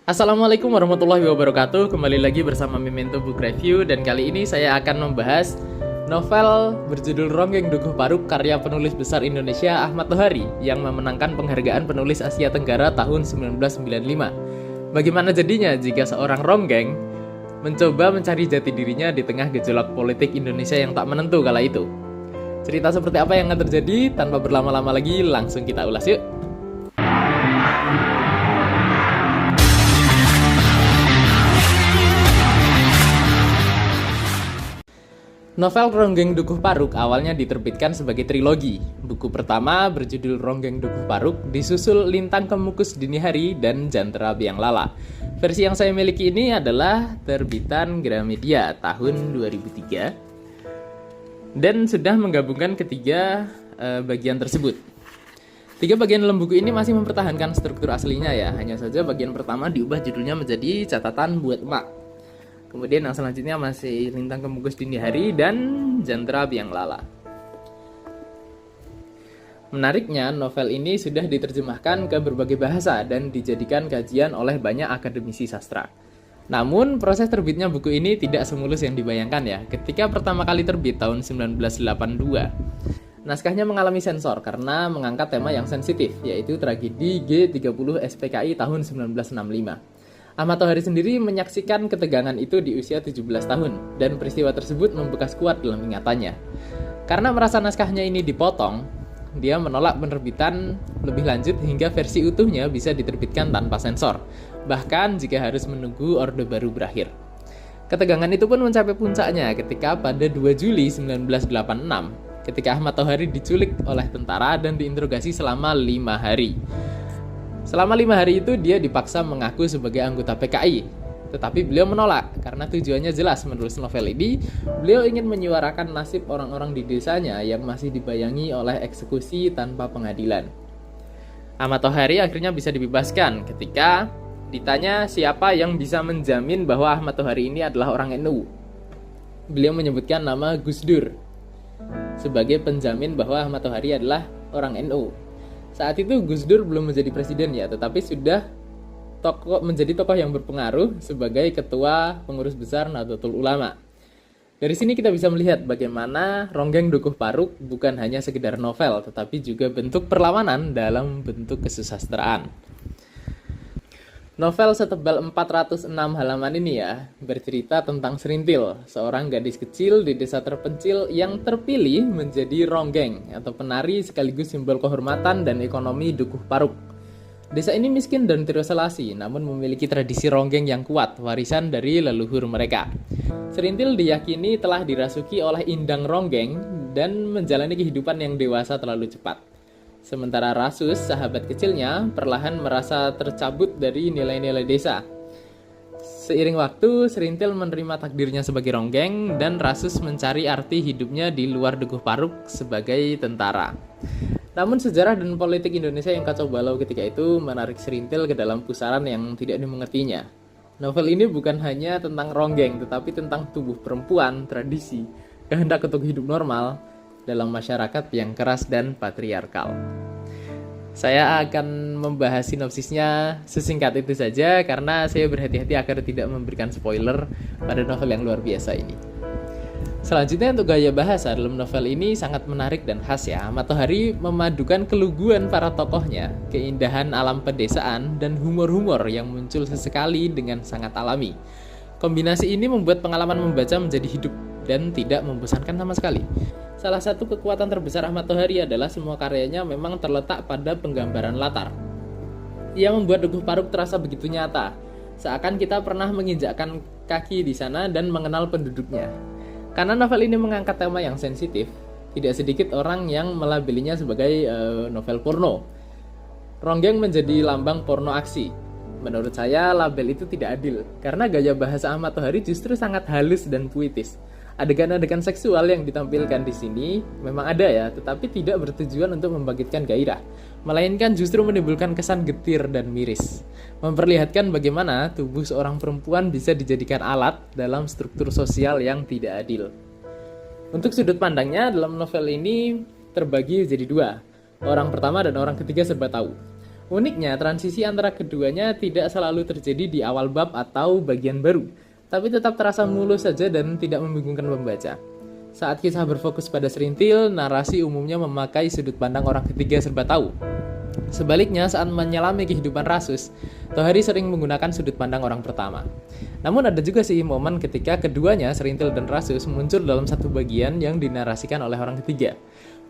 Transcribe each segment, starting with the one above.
Assalamualaikum warahmatullahi wabarakatuh. Kembali lagi bersama Memento Book Review. Dan kali ini saya akan membahas novel berjudul Ronggeng Dukuh Paruk karya penulis besar Indonesia Ahmad Tohari yang memenangkan penghargaan penulis Asia Tenggara tahun 1995. Bagaimana jadinya jika seorang ronggeng mencoba mencari jati dirinya di tengah gejolak politik Indonesia yang tak menentu kala itu? Cerita seperti apa yang akan terjadi? Tanpa berlama-lama lagi, langsung kita ulas yuk. Novel Ronggeng Dukuh Paruk awalnya diterbitkan sebagai trilogi. Buku pertama berjudul Ronggeng Dukuh Paruk disusul Lintang Kemukus Dini Hari dan Jantera Biang Lala. Versi yang saya miliki ini adalah terbitan Gramedia tahun 2003 dan sudah menggabungkan ketiga bagian tersebut. Tiga bagian dalam buku ini masih mempertahankan struktur aslinya ya, hanya saja bagian pertama diubah judulnya menjadi Catatan Buat Emak. Kemudian yang selanjutnya masih Lintang Kemukus Dini Hari dan Jantera Biang Lala. Menariknya, novel ini sudah diterjemahkan ke berbagai bahasa dan dijadikan kajian oleh banyak akademisi sastra. Namun, proses terbitnya buku ini tidak semulus yang dibayangkan ya. Ketika pertama kali terbit tahun 1982, naskahnya mengalami sensor karena mengangkat tema yang sensitif, yaitu tragedi G30 SPKI tahun 1965. Ahmad Tohari sendiri menyaksikan ketegangan itu di usia 17 tahun, dan peristiwa tersebut membekas kuat dalam ingatannya. Karena merasa naskahnya ini dipotong, dia menolak penerbitan lebih lanjut hingga versi utuhnya bisa diterbitkan tanpa sensor, bahkan jika harus menunggu Orde Baru berakhir. Ketegangan itu pun mencapai puncaknya ketika pada 2 Juli 1986, ketika Ahmad Tohari diculik oleh tentara dan diinterogasi selama 5 hari. Selama 5 hari itu dia dipaksa mengaku sebagai anggota PKI, tetapi beliau menolak karena tujuannya jelas menulis novel ini. Beliau ingin menyuarakan nasib orang-orang di desanya yang masih dibayangi oleh eksekusi tanpa pengadilan. Ahmad Tohari akhirnya bisa dibebaskan ketika ditanya siapa yang bisa menjamin bahwa Ahmad Tohari ini adalah orang NU. Beliau menyebutkan nama Gus Dur sebagai penjamin bahwa Ahmad Tohari adalah orang NU. Saat itu Gus Dur belum menjadi presiden ya, tetapi sudah menjadi tokoh yang berpengaruh sebagai ketua pengurus besar Nahdlatul Ulama. Dari sini kita bisa melihat bagaimana Ronggeng Dukuh Paruk bukan hanya sekedar novel, tetapi juga bentuk perlawanan dalam bentuk kesusastraan. Novel setebal 406 halaman ini ya, bercerita tentang Serintil, seorang gadis kecil di desa terpencil yang terpilih menjadi ronggeng atau penari sekaligus simbol kehormatan dan ekonomi Dukuh Paruk. Desa ini miskin dan terisolasi, namun memiliki tradisi ronggeng yang kuat, warisan dari leluhur mereka. Serintil diyakini telah dirasuki oleh indang ronggeng dan menjalani kehidupan yang dewasa terlalu cepat. Sementara Rasus, sahabat kecilnya, perlahan merasa tercabut dari nilai-nilai desa. Seiring waktu, Serintil menerima takdirnya sebagai ronggeng dan Rasus mencari arti hidupnya di luar Dukuh Paruk sebagai tentara. Namun sejarah dan politik Indonesia yang kacau balau ketika itu menarik Serintil ke dalam pusaran yang tidak dimengertinya. Novel ini bukan hanya tentang ronggeng, tetapi tentang tubuh perempuan, tradisi, kehendak untuk hidup normal dalam masyarakat yang keras dan patriarkal. Saya akan membahas sinopsisnya sesingkat itu saja karena saya berhati-hati agar tidak memberikan spoiler pada novel yang luar biasa ini. Selanjutnya untuk gaya bahasa dalam novel ini sangat menarik dan khas ya. Ahmad Tohari memadukan keluguan para tokohnya, keindahan alam pedesaan, dan humor-humor yang muncul sesekali dengan sangat alami. Kombinasi ini membuat pengalaman membaca menjadi hidup dan tidak membosankan sama sekali. Salah satu kekuatan terbesar Ahmad Tohari adalah semua karyanya memang terletak pada penggambaran latar. Ia membuat Dukuh Paruk terasa begitu nyata, seakan kita pernah menginjakkan kaki di sana dan mengenal penduduknya. Karena novel ini mengangkat tema yang sensitif, tidak sedikit orang yang melabelinya sebagai novel porno. Ronggeng menjadi lambang porno aksi. Menurut saya label itu tidak adil, karena gaya bahasa Ahmad Tohari justru sangat halus dan puitis. Adegan-adegan seksual yang ditampilkan di sini memang ada ya, tetapi tidak bertujuan untuk membangkitkan gairah, melainkan justru menimbulkan kesan getir dan miris, memperlihatkan bagaimana tubuh seorang perempuan bisa dijadikan alat dalam struktur sosial yang tidak adil. Untuk sudut pandangnya dalam novel ini terbagi jadi dua, orang pertama dan orang ketiga serba tahu. Uniknya, transisi antara keduanya tidak selalu terjadi di awal bab atau bagian baru, tapi tetap terasa mulus saja dan tidak membingungkan pembaca. Saat kisah berfokus pada Serintil, narasi umumnya memakai sudut pandang orang ketiga serba tahu. Sebaliknya, saat menyelami kehidupan Rasus, Tohari sering menggunakan sudut pandang orang pertama. Namun ada juga sih momen ketika keduanya, Serintil dan Rasus, muncul dalam satu bagian yang dinarasikan oleh orang ketiga.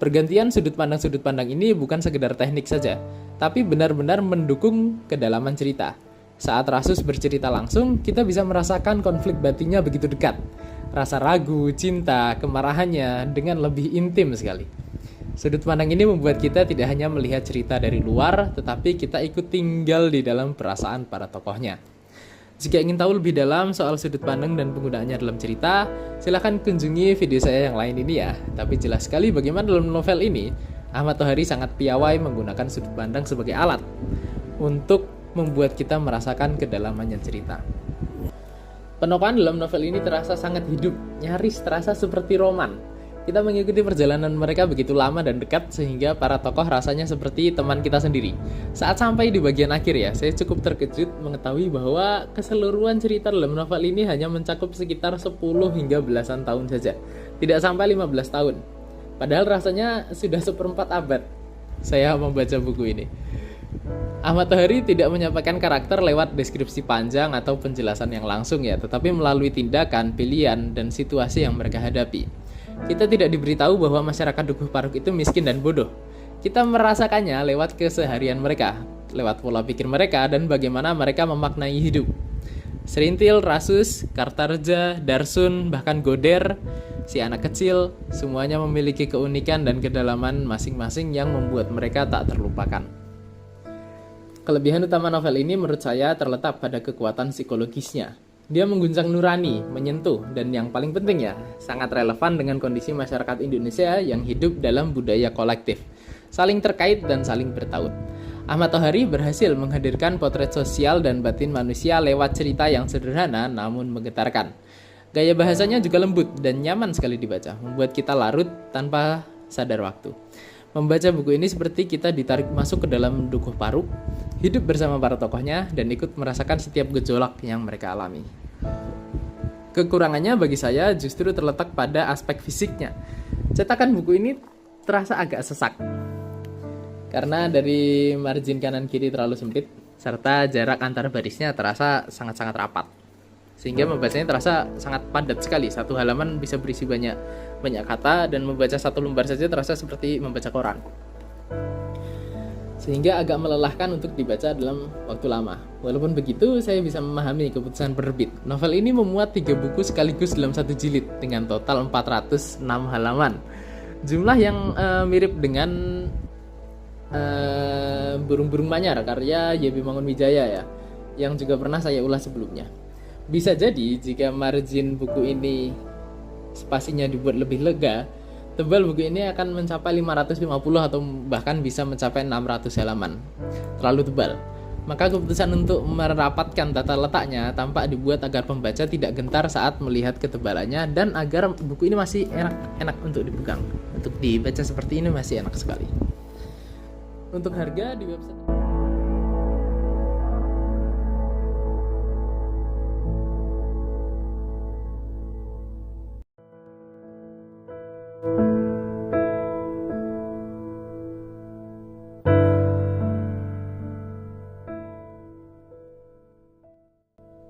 Pergantian sudut pandang ini bukan sekedar teknik saja, tapi benar-benar mendukung kedalaman cerita. Saat Rasus bercerita langsung, kita bisa merasakan konflik batinnya begitu dekat. Rasa ragu, cinta, kemarahannya dengan lebih intim sekali. Sudut pandang ini membuat kita tidak hanya melihat cerita dari luar, tetapi kita ikut tinggal di dalam perasaan para tokohnya. Jika ingin tahu lebih dalam soal sudut pandang dan penggunaannya dalam cerita, silahkan kunjungi video saya yang lain ini ya. Tapi jelas sekali bagaimana dalam novel ini, Ahmad Tohari sangat piawai menggunakan sudut pandang sebagai alat untuk membuat kita merasakan kedalamannya cerita. Penokohan dalam novel ini terasa sangat hidup, nyaris terasa seperti roman. Kita mengikuti perjalanan mereka begitu lama dan dekat sehingga para tokoh rasanya seperti teman kita sendiri. Saat sampai di bagian akhir ya, saya cukup terkejut mengetahui bahwa keseluruhan cerita dalam novel ini hanya mencakup sekitar 10 hingga belasan tahun saja. Tidak sampai 15 tahun. Padahal rasanya sudah seperempat abad saya membaca buku ini. Ahmad Tohari tidak menyampaikan karakter lewat deskripsi panjang atau penjelasan yang langsung ya, tetapi melalui tindakan, pilihan, dan situasi yang mereka hadapi. Kita tidak diberitahu bahwa masyarakat Dukuh Paruk itu miskin dan bodoh. Kita merasakannya lewat keseharian mereka, lewat pola pikir mereka, dan bagaimana mereka memaknai hidup. Serintil, Rasus, Kartarja, Darsun, bahkan Goder, si anak kecil, semuanya memiliki keunikan dan kedalaman masing-masing yang membuat mereka tak terlupakan. Kelebihan utama novel ini menurut saya terletak pada kekuatan psikologisnya. Dia mengguncang nurani, menyentuh, dan yang paling penting ya, sangat relevan dengan kondisi masyarakat Indonesia yang hidup dalam budaya kolektif, saling terkait dan saling bertaut. Ahmad Tohari berhasil menghadirkan potret sosial dan batin manusia lewat cerita yang sederhana namun menggetarkan. Gaya bahasanya juga lembut dan nyaman sekali dibaca, membuat kita larut tanpa sadar waktu. Membaca buku ini seperti kita ditarik masuk ke dalam Dukuh Paruk, hidup bersama para tokohnya, dan ikut merasakan setiap gejolak yang mereka alami. Kekurangannya bagi saya justru terletak pada aspek fisiknya. Cetakan buku ini terasa agak sesak, karena dari margin kanan kiri terlalu sempit, serta jarak antar barisnya terasa sangat-sangat rapat. Sehingga membacanya terasa sangat padat sekali. Satu halaman bisa berisi banyak kata, dan membaca satu lembar saja terasa seperti membaca koran. Sehingga agak melelahkan untuk dibaca dalam waktu lama. Walaupun begitu, saya bisa memahami keputusan penerbit. Novel ini memuat 3 buku sekaligus dalam satu jilid dengan total 406 halaman. Jumlah yang mirip dengan Burung-Burung Manyar karya Y.B. Mangunwijaya ya, yang juga pernah saya ulas sebelumnya. Bisa jadi jika margin buku ini spasinya dibuat lebih lega, tebal buku ini akan mencapai 550 atau bahkan bisa mencapai 600 halaman. Terlalu tebal. Maka keputusan untuk merapatkan tata letaknya tampak dibuat agar pembaca tidak gentar saat melihat ketebalannya, dan agar buku ini masih enak untuk dipegang. Untuk dibaca seperti ini masih enak sekali. Untuk harga di website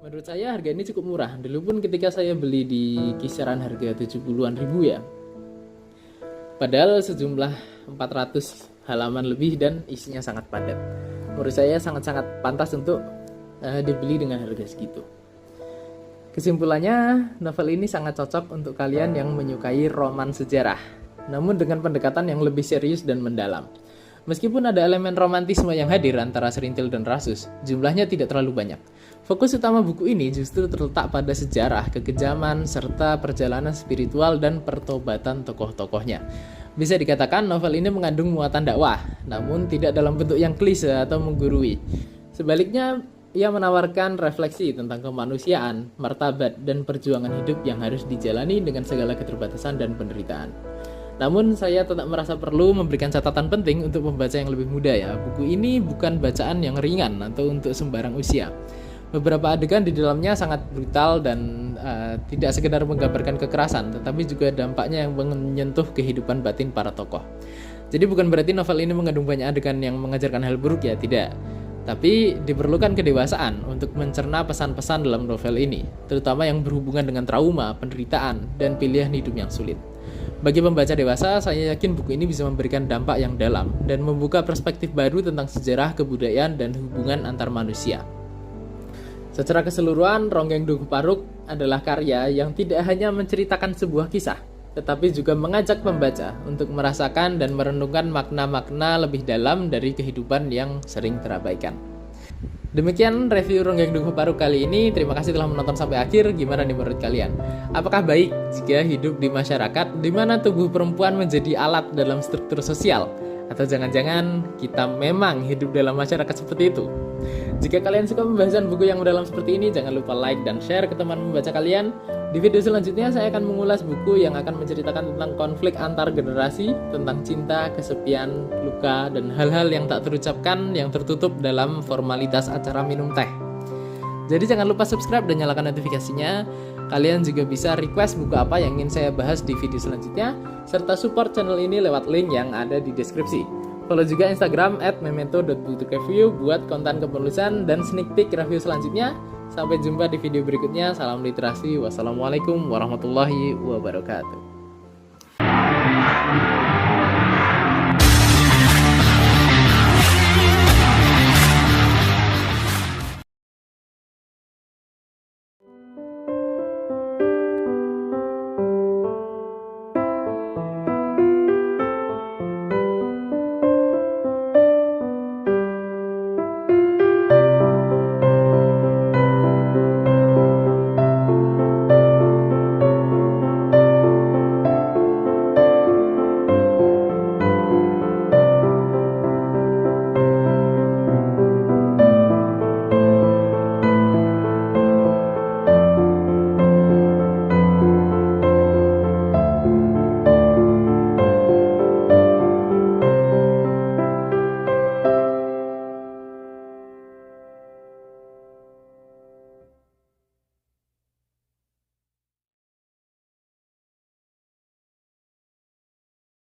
menurut saya harga ini cukup murah. Dulu pun ketika saya beli di kisaran harga 70-an ribu ya. Padahal sejumlah 400 halaman lebih dan isinya sangat padat. Menurut saya sangat-sangat pantas untuk dibeli dengan harga segitu. Kesimpulannya, novel ini sangat cocok untuk kalian yang menyukai roman sejarah, namun dengan pendekatan yang lebih serius dan mendalam. Meskipun ada elemen romantisme yang hadir antara Serintil dan Rasus, jumlahnya tidak terlalu banyak. Fokus utama buku ini justru terletak pada sejarah, kekejaman, serta perjalanan spiritual dan pertobatan tokoh-tokohnya. Bisa dikatakan novel ini mengandung muatan dakwah, namun tidak dalam bentuk yang klise atau menggurui. Sebaliknya, ia menawarkan refleksi tentang kemanusiaan, martabat, dan perjuangan hidup yang harus dijalani dengan segala keterbatasan dan penderitaan. Namun saya tetap merasa perlu memberikan catatan penting untuk pembaca yang lebih muda ya. Buku ini bukan bacaan yang ringan atau untuk sembarang usia. Beberapa adegan di dalamnya sangat brutal dan tidak sekedar menggambarkan kekerasan, tetapi juga dampaknya yang menyentuh kehidupan batin para tokoh. Jadi bukan berarti novel ini mengandung banyak adegan yang mengajarkan hal buruk ya, tidak. Tapi diperlukan kedewasaan untuk mencerna pesan-pesan dalam novel ini, terutama yang berhubungan dengan trauma, penderitaan, dan pilihan hidup yang sulit. Bagi pembaca dewasa, saya yakin buku ini bisa memberikan dampak yang dalam dan membuka perspektif baru tentang sejarah, kebudayaan, dan hubungan antar manusia. Secara keseluruhan, Ronggeng Dukuh Paruk adalah karya yang tidak hanya menceritakan sebuah kisah, tetapi juga mengajak pembaca untuk merasakan dan merenungkan makna-makna lebih dalam dari kehidupan yang sering terabaikan. Demikian review Ronggeng Dukuh Paruk kali ini. Terima kasih telah menonton sampai akhir. Gimana nih menurut kalian? Apakah baik jika hidup di masyarakat di mana tubuh perempuan menjadi alat dalam struktur sosial? Atau jangan-jangan kita memang hidup dalam masyarakat seperti itu? Jika kalian suka pembahasan buku yang mendalam seperti ini, jangan lupa like dan share ke teman membaca kalian. Di video selanjutnya saya akan mengulas buku yang akan menceritakan tentang konflik antar generasi, tentang cinta, kesepian, luka, dan hal-hal yang tak terucapkan yang tertutup dalam formalitas acara minum teh. Jadi jangan lupa subscribe dan nyalakan notifikasinya. Kalian juga bisa request buku apa yang ingin saya bahas di video selanjutnya, serta support channel ini lewat link yang ada di deskripsi. Follow juga Instagram @memento.bookreview buat konten kepenulisan dan sneak peek review selanjutnya. Sampai jumpa di video berikutnya. Salam literasi. Wassalamualaikum warahmatullahi wabarakatuh.